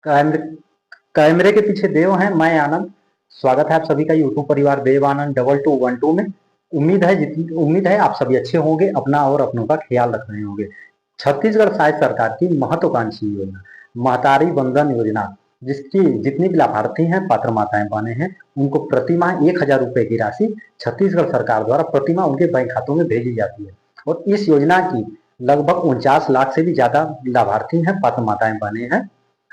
कैमरे कैमरे के पीछे देव हैं, मैं आनंद। स्वागत है आप सभी का यूट्यूब परिवार देव आनंद 2212 में। उम्मीद है आप सभी अच्छे होंगे, अपना और अपनों का ख्याल रख रहे होंगे। छत्तीसगढ़ राज्य सरकार की महत्वाकांक्षी योजना महतारी बंधन योजना, जिसकी जितनी भी लाभार्थी हैं, पात्र माताएं बने हैं, उनको प्रति माह 1,000 रुपए की राशि छत्तीसगढ़ सरकार द्वारा प्रति माह उनके बैंक खातों में भेजी जाती है। और इस योजना की लगभग 49 लाख से भी ज्यादा लाभार्थी हैं, पात्र माताएं बने हैं।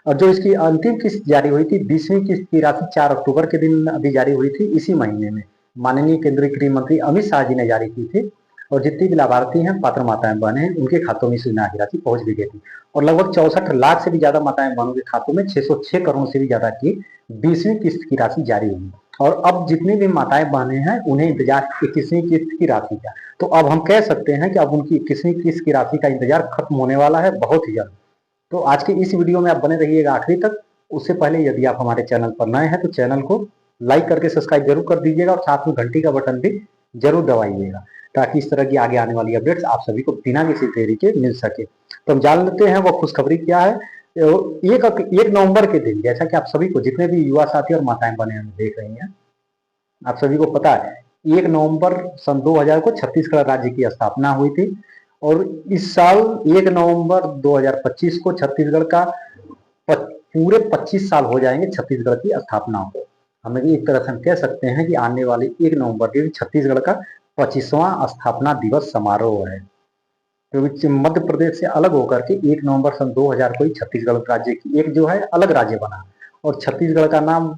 और जो इसकी अंतिम किस्त जारी हुई थी, 20वीं किस्त की राशि 4 अक्टूबर के दिन अभी जारी हुई थी, इसी महीने में माननीय केंद्रीय गृह मंत्री अमित शाह जी ने जारी की थी। और जितनी भी लाभार्थी हैं, पात्र माताएं बहनें हैं, उनके खातों में इस योजना की राशि पहुंच भी गई थी। और लगभग 64 लाख से भी ज्यादा माताएं बहनों के खातों में 606 करोड़ से भी ज्यादा की 20वीं किस्त की राशि जारी हुई। और अब जितनी भी माताएं बहनें हैं, उन्हें इंतजार 21वीं किस्त की राशि का। तो अब हम कह सकते हैं कि अब उनकी 21वीं किस्त की राशि का इंतजार खत्म होने वाला है बहुत ही जल्द। तो आज के इस वीडियो में आप बने रहिएगा आखिरी तक। उससे पहले यदि आप हमारे चैनल पर नए हैं तो चैनल को लाइक करके सब्सक्राइब जरूर कर दीजिएगा और साथ में घंटी का बटन भी जरूर दबाइएगा, ताकि इस तरह की आगे आने वाली अपडेट्स आप सभी को बिना किसी देरी के मिल सके। तो हम जान लेते हैं वो खुशखबरी क्या है। एक नवंबर के दिन, जैसा कि आप सभी को, जितने भी युवा साथी और माताएं बने हमें देख रही हैं, आप सभी को पता है 1 नवंबर सन 2000 को छत्तीसगढ़ राज्य की स्थापना हुई थी। और इस साल 1 नवंबर 2025 को छत्तीसगढ़ का पूरे 25 साल हो जाएंगे छत्तीसगढ़ की स्थापना को। हमें एक तरह से हम कह सकते हैं कि आने वाले 1 नवंबर के दिन छत्तीसगढ़ का 25वां स्थापना दिवस समारोह है। क्योंकि मध्य प्रदेश से अलग होकर के 1 नवंबर सन 2000 को ही छत्तीसगढ़ राज्य की एक जो है अलग राज्य बना। और छत्तीसगढ़ का नाम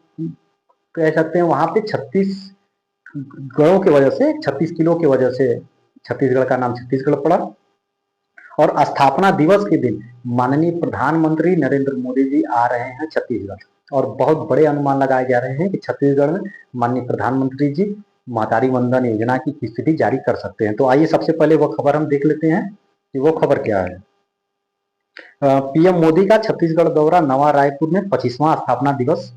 कह सकते हैं, वहां पे 36 गढ़ों की वजह से, 36 किलो की वजह से छत्तीसगढ़ का नाम छत्तीसगढ़ पड़ा। और स्थापना दिवस के दिन माननीय प्रधानमंत्री नरेंद्र मोदी जी आ रहे हैं छत्तीसगढ़। और बहुत बड़े अनुमान लगाए जा रहे हैं कि छत्तीसगढ़ में माननीय प्रधानमंत्री जी महतारी वंदन योजना की किस्त भी जारी कर सकते हैं। तो आइए सबसे पहले वो खबर हम देख लेते हैं कि वो खबर क्या है। पीएम मोदी का छत्तीसगढ़ दौरा, नवा रायपुर में 25वां स्थापना दिवस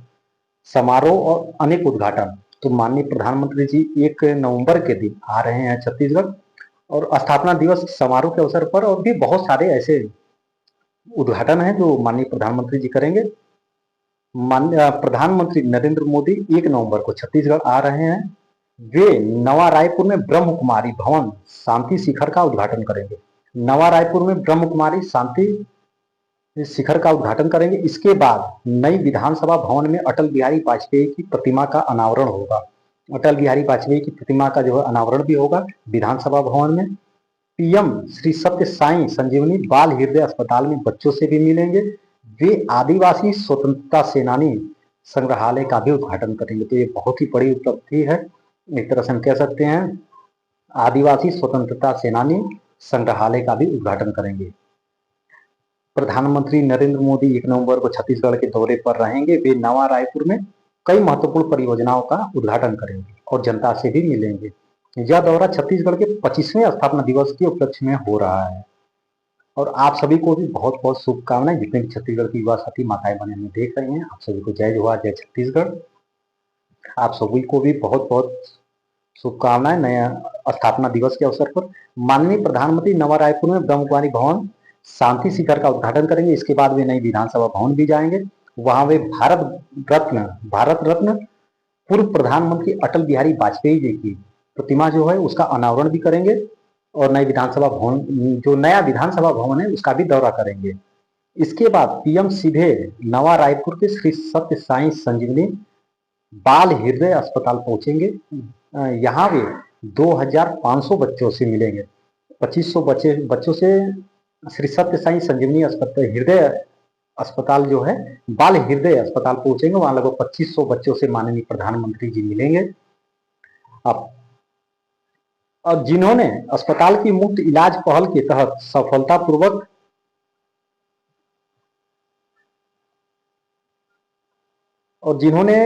समारोह और अनेक उद्घाटन। तो माननीय प्रधानमंत्री जी 1 नवंबर के दिन आ रहे हैं छत्तीसगढ़, और स्थापना दिवस समारोह के अवसर पर और भी बहुत सारे ऐसे उद्घाटन हैं जो माननीय प्रधानमंत्री जी करेंगे। प्रधानमंत्री नरेंद्र मोदी 1 नवंबर को छत्तीसगढ़ आ रहे हैं। वे नवा रायपुर में ब्रह्म कुमारी भवन शांति शिखर का उद्घाटन करेंगे। नवा रायपुर में ब्रह्म कुमारी शांति शिखर का उद्घाटन करेंगे। इसके बाद नई विधानसभा भवन में अटल बिहारी वाजपेयी की प्रतिमा का अनावरण होगा। अटल बिहारी वाजपेयी की प्रतिमा का जो है अनावरण भी होगा विधानसभा भवन में। पीएम श्री सत्य साई संजीवनी बाल हृदय अस्पताल में बच्चों से भी मिलेंगे। वे आदिवासी स्वतंत्रता सेनानी संग्रहालय का भी उद्घाटन करेंगे। तो ये बहुत ही बड़ी उपलब्धि है, एक तरह से हम कह सकते हैं। आदिवासी स्वतंत्रता सेनानी संग्रहालय का भी उद्घाटन करेंगे। प्रधानमंत्री नरेंद्र मोदी 1 नवंबर को छत्तीसगढ़ के दौरे पर रहेंगे। वे नवा रायपुर में कई महत्वपूर्ण परियोजनाओं का उद्घाटन करेंगे और जनता से भी मिलेंगे। यह दौरा छत्तीसगढ़ के 25वें स्थापना दिवस के उपलक्ष्य में हो रहा है। और आप सभी को भी बहुत बहुत शुभकामनाएं, जितने भी छत्तीसगढ़ की युवा साथी माताएं बहनें हमें देख रही हैं, आप सभी को जय जोहार, जय छत्तीसगढ़। आप सभी को भी बहुत बहुत शुभकामनाएं नया स्थापना दिवस के अवसर पर। माननीय प्रधानमंत्री नवा रायपुर में ब्रह्मकुमारी भवन शांति शिखर का उद्घाटन करेंगे। इसके बाद वे नई विधानसभा भवन भी जाएंगे। वहां वे भारत रत्न पूर्व प्रधानमंत्री अटल बिहारी वाजपेयी जी की प्रतिमा जो है उसका अनावरण भी करेंगे। और नई विधानसभा भवन, जो नया विधानसभा भवन है, उसका भी दौरा करेंगे। इसके बाद पीएम सीधे नवा रायपुर के श्री सत्य साई संजीवनी बाल हृदय अस्पताल पहुंचेंगे। यहाँ वे 2500 बच्चों से मिलेंगे। 2500 बच्चों से श्री सत्य साई संजीवनी हृदय अस्पताल जो है, बाल हृदय अस्पताल पहुंचेंगे। वहां लगभग 2500 बच्चों से माननीय प्रधानमंत्री जी मिलेंगे। अब जिन्होंने अस्पताल की मुफ्त इलाज पहल के तहत सफलतापूर्वक और जिन्होंने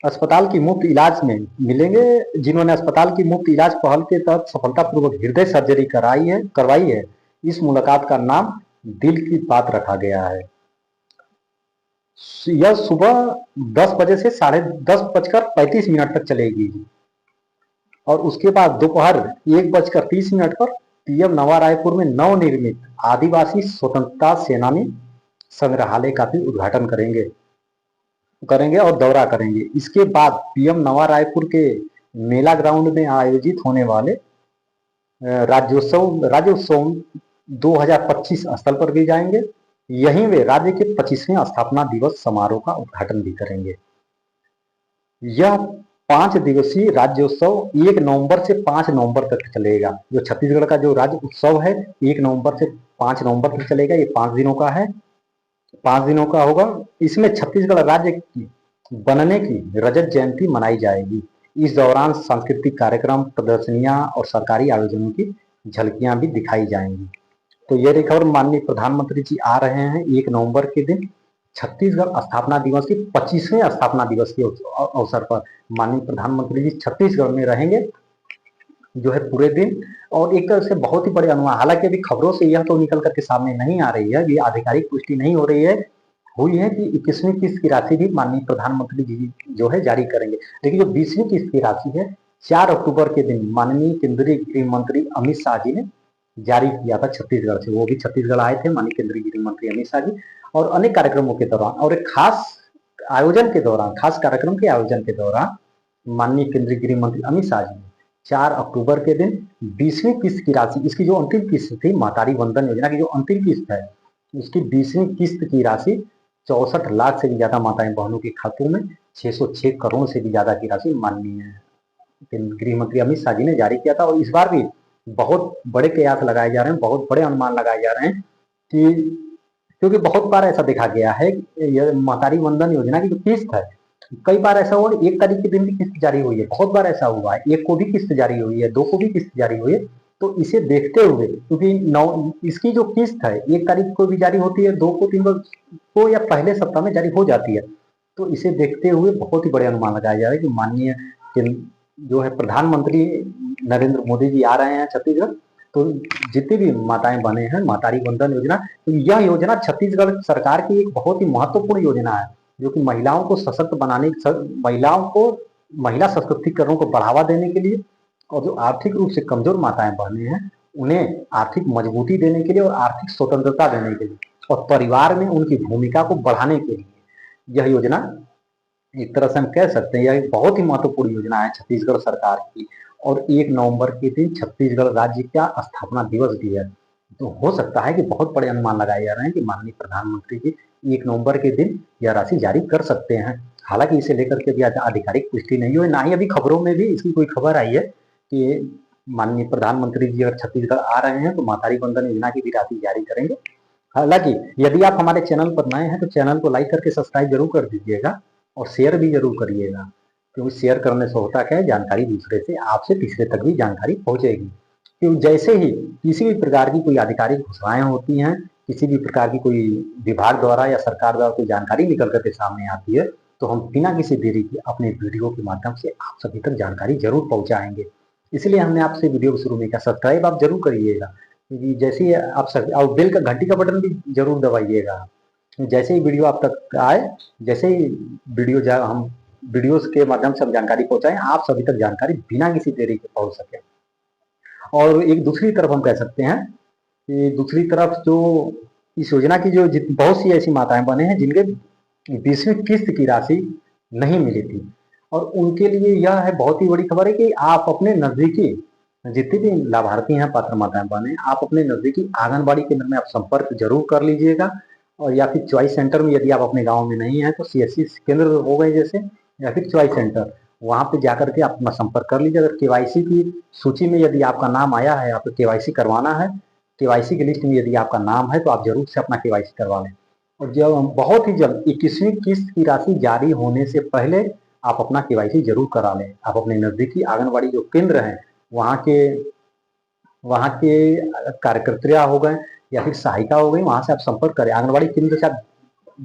अस्पताल की मुफ्त इलाज में मिलेंगे जिन्होंने अस्पताल की मुफ्त इलाज पहल के तहत सफलतापूर्वक हृदय सर्जरी करवाई है, इस मुलाकात का नाम दिल की बात रखा गया है। यह सुबह 10 बजे से 10:35 तक चलेगी। और उसके बाद दोपहर 1:30 पर पीएम नवा रायपुर में नवनिर्मित आदिवासी स्वतंत्रता सेनानी संग्रहालय का भी उद्घाटन करेंगे और दौरा करेंगे। इसके बाद पीएम नवा रायपुर के मेला ग्राउंड में आयोजित होने वाले राज्योत्सव 2025 स्थल पर भी जाएंगे। यहीं वे राज्य के 25वें स्थापना दिवस समारोह का उद्घाटन भी करेंगे। यह 5 दिवसीय राज्योत्सव 1 नवंबर से 5 नवंबर तक चलेगा। जो छत्तीसगढ़ का जो राज्य उत्सव है 1 नवंबर से 5 नवंबर तक चलेगा। ये 5 दिनों का है, 5 दिनों का होगा। इसमें छत्तीसगढ़ राज्य की बनने की रजत जयंती मनाई जाएगी। इस दौरान सांस्कृतिक कार्यक्रम, प्रदर्शनियां और सरकारी आयोजनों की झलकियां भी दिखाई जाएंगी। तो ये देखा, और माननीय प्रधानमंत्री जी आ रहे हैं 1 नवंबर के दिन छत्तीसगढ़ स्थापना दिवस की 25वें स्थापना दिवस के अवसर पर माननीय प्रधानमंत्री जी छत्तीसगढ़ में रहेंगे जो है पूरे दिन। और एक तरह से बहुत ही बड़े अनुमान, हालांकि अभी खबरों से यह तो निकल करके सामने नहीं आ रही है, ये आधिकारिक पुष्टि नहीं हो रही है हुई है कि 21वीं किस्त की राशि भी माननीय प्रधानमंत्री जी जो है जारी करेंगे। लेकिन जो 20वीं किस्त की राशि है 4 अक्टूबर के दिन माननीय केंद्रीय गृह मंत्री अमित शाह जी ने जारी किया था छत्तीसगढ़ से। वो भी छत्तीसगढ़ आए थे माननीय केंद्रीय गृह मंत्री अमित शाह जी, और अनेक कार्यक्रमों के दौरान और एक खास आयोजन के दौरान, खास कार्यक्रम के आयोजन के दौरान माननीय केंद्रीय गृह मंत्री अमित शाह जी ने 4 अक्टूबर के दिन 20वीं किस्त की राशि, इसकी जो अंतिम किस्त थी महतारी वंदन योजना की जो अंतिम किस्त है, उसकी 20वीं किस्त की राशि 64 लाख से भी ज्यादा माताएं बहनों के खातों में 606 करोड़ से भी ज्यादा की राशि माननीय गृह मंत्री अमित शाह जी ने जारी किया था। और इस बार भी बहुत बड़े कयास लगाए जा रहे हैं, बहुत बड़े अनुमान लगाए जा रहे हैं कि क्योंकि बहुत बार ऐसा देखा गया है यह महतारी वंदन योजना की जो किस्त है, कई बार ऐसा हुआ 1 तारीख के दिन भी किस्त जारी हुई है, बहुत बार ऐसा हुआ है 1 को भी किस्त जारी हुई है, 2 को भी किस्त जारी हुई है। तो इसे देखते हुए, क्योंकि इसकी जो किस्त है 1 तारीख को भी जारी होती है, 2 को, 3 को या पहले सप्ताह में जारी हो जाती है। तो इसे देखते हुए बहुत ही बड़े अनुमान लगाए जा रहे हैं कि माननीय जो है प्रधानमंत्री नरेंद्र मोदी जी आ रहे हैं छत्तीसगढ़, तो जितनी भी माताएं बने हैं महतारी वंदन योजना, तो यह योजना छत्तीसगढ़ सरकार की एक बहुत ही महत्वपूर्ण योजना है जो कि महिलाओं को सशक्त बनाने, महिला सशक्तिकरण को बढ़ावा देने के लिए, और जो आर्थिक रूप से कमजोर माताएं बहने हैं उन्हें आर्थिक मजबूती देने के लिए और आर्थिक स्वतंत्रता देने के लिए और परिवार में उनकी भूमिका को बढ़ाने के लिए यह योजना, एक तरह से हम कह सकते हैं, यह एक बहुत ही महत्वपूर्ण योजना है छत्तीसगढ़ सरकार की। और 1 नवंबर के दिन छत्तीसगढ़ राज्य का स्थापना दिवस भी है। तो हो सकता है कि बहुत बड़े अनुमान लगाए जा रहे हैं कि माननीय प्रधानमंत्री जी 1 नवंबर के दिन यह राशि जारी कर सकते हैं। हालांकि इसे लेकर के अभी आधिकारिक पुष्टि नहीं हुई, ना ही अभी खबरों में भी इसकी कोई खबर आई है कि माननीय प्रधानमंत्री जी अगर छत्तीसगढ़ आ रहे हैं तो महतारी वंदन योजना की भी राशि जारी करेंगे। हालांकि यदि आप हमारे चैनल पर नए हैं तो चैनल को लाइक करके सब्सक्राइब जरूर कर दीजिएगा और शेयर भी जरूर करिएगा, क्योंकि शेयर करने से होता क्या है, जानकारी दूसरे से, आपसे तीसरे तक भी जानकारी पहुंचेगी। क्योंकि जैसे ही किसी भी प्रकार की कोई आधिकारिक घोषणाएं होती हैं, किसी भी प्रकार की कोई विभाग द्वारा या सरकार द्वारा कोई जानकारी निकल करके सामने आती है, तो हम बिना किसी देरी के अपने वीडियो के माध्यम से आप सभी तक जानकारी जरूर पहुंचाएंगे। इसलिए हमने आपसे वीडियो को शुरू में कहा, सब्सक्राइब आप जरूर करिएगा, क्योंकि जैसे ही और बेल का घंटी का बटन भी जरूर दबाइएगा। जैसे ही वीडियो आप तक आए, जैसे ही हम वीडियोस के माध्यम से हम जानकारी पहुंचाएं, आप सभी तक जानकारी बिना किसी देरी के पहुंच सके। और एक दूसरी तरफ हम कह सकते हैं कि दूसरी तरफ जो इस योजना की जो बहुत सी ऐसी माताएं बने हैं जिनके 20वीं किस्त की राशि नहीं मिली थी, और उनके लिए यह है बहुत ही बड़ी खबर है कि आप अपने नजदीकी जितने भी लाभार्थी हैं, पात्र माताएं बने, आप अपने नजदीकी आंगनबाड़ी केंद्र में आप संपर्क जरूर कर लीजिएगा। और या फिर चॉइस सेंटर में, यदि आप अपने गांव में नहीं है तो सीएससी केंद्र हो गए जैसे, या फिर चॉइस सेंटर, वहां पे जाकर के आप अपना संपर्क कर लीजिए। अगर केवाईसी की सूची में यदि आपका नाम आया है, आपको केवाईसी करवाना है, केवाईसी की लिस्ट में यदि आपका नाम है तो आप जरूर से अपना केवाईसी करवा लें। और जब बहुत ही जल्द 21वीं किस्त की राशि जारी होने से पहले आप अपना केवाईसी जरूर करा लें। आप अपने नजदीकी आंगनबाड़ी जो केंद्र हैं वहाँ के कार्यकर्ता हो गए या फिर सहायिका हो गई, वहां से आप संपर्क करें। आंगनबाड़ी केंद्र से आप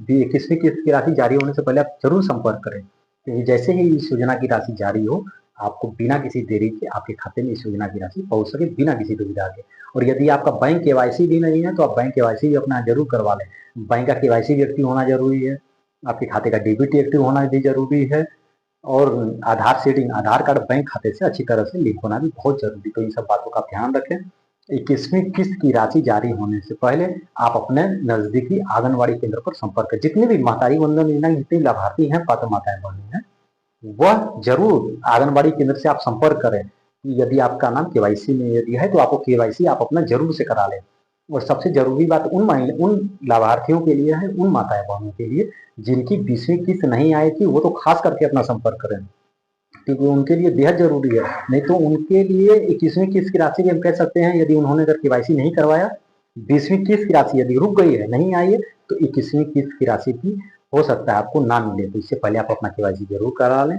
21वीं किस्त की राशि जारी होने से पहले आप जरूर संपर्क करें, क्योंकि जैसे ही इस योजना की राशि जारी हो, आपको बिना किसी देरी के आपके खाते में इस योजना की राशि पहुंच सके बिना किसी दुविधा के। और यदि आपका बैंक केवाईसी भी नहीं है तो आप बैंक केवाईसी भी अपना जरूर करवा लें। बैंक का केवाईसी भी एक्टिव होना जरूरी है, आपके खाते का डीबीटी एक्टिव होना भी जरूरी है, और आधार कार्ड बैंक खाते से अच्छी तरह से लिंक होना भी बहुत जरूरी। तो इन सब बातों का ध्यान रखें। 21वीं किस्त की राशि जारी होने से पहले आप अपने नजदीकी आंगनबाड़ी केंद्र पर संपर्क करें। जितनी भी मातारी वंदन योजना की जितनी लाभार्थी हैं, पात्र माताएं बहनें हैं, वह जरूर आंगनबाड़ी केंद्र से आप संपर्क करें। यदि आपका नाम केवाईसी में यदि है तो आपको केवाईसी आप अपना जरूर से करा लें। और सबसे जरूरी बात उन लाभार्थियों के लिए है, उन माताएं बहनों के लिए जिनकी 20वीं किस्त नहीं आई थी, वो तो खास करके अपना संपर्क करें, क्योंकि उनके लिए बेहद जरूरी है। नहीं तो उनके लिए 21वीं किस्त की राशि भी हम कह सकते हैं, यदि उन्होंने अगर केवाईसी नहीं करवाया, 20वीं किस्त की राशि यदि रुक गई है, नहीं आई है, तो 21वीं किस्त की राशि भी हो सकता है आपको ना मिले। तो इससे पहले आप अपना केवाईसी जरूर करा लें,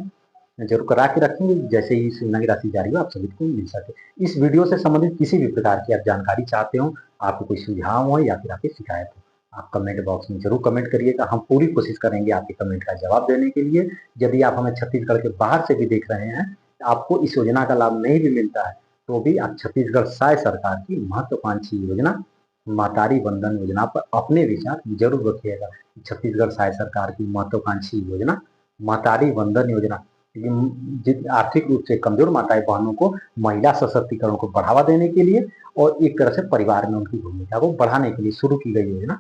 जरूर करा के रखेंगे, जैसे ही इस योजना की राशि जारी हो आप सभी को मिल सके। इस वीडियो से संबंधित किसी भी प्रकार की आप जानकारी चाहते हो, आपको कोई सुझाव हो या फिर आपकी शिकायत हो, आप कमेंट बॉक्स में जरूर कमेंट करिएगा। हम पूरी कोशिश करेंगे आपके कमेंट का जवाब देने के लिए। यदि आप हमें छत्तीसगढ़ के बाहर से भी देख रहे हैं, आपको इस योजना का लाभ नहीं भी मिलता है, तो भी आप छत्तीसगढ़ साय सरकार की महत्वाकांक्षी योजना मातारी वंदन योजना पर अपने विचार जरूर रखिएगा। छत्तीसगढ़ साय सरकार की महत्वाकांक्षी योजना मातारी वंदन योजना आर्थिक रूप से कमजोर माताएं बहनों को महिला सशक्तिकरण को बढ़ावा देने के लिए और एक तरह से परिवार में उनकी भूमिका को बढ़ाने के लिए शुरू की गई योजना।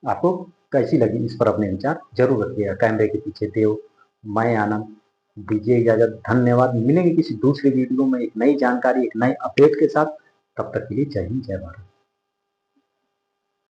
आपको कैसी लगी, इस पर अपने विचार जरूर रखिएगा। कैमरे के पीछे देव, मैं आनंद, दीजिए इजाजत। धन्यवाद। मिलेंगे किसी दूसरी वीडियो में एक नई जानकारी, एक नए अपडेट के साथ। तब तक के लिए जय हिंद, जय भारत।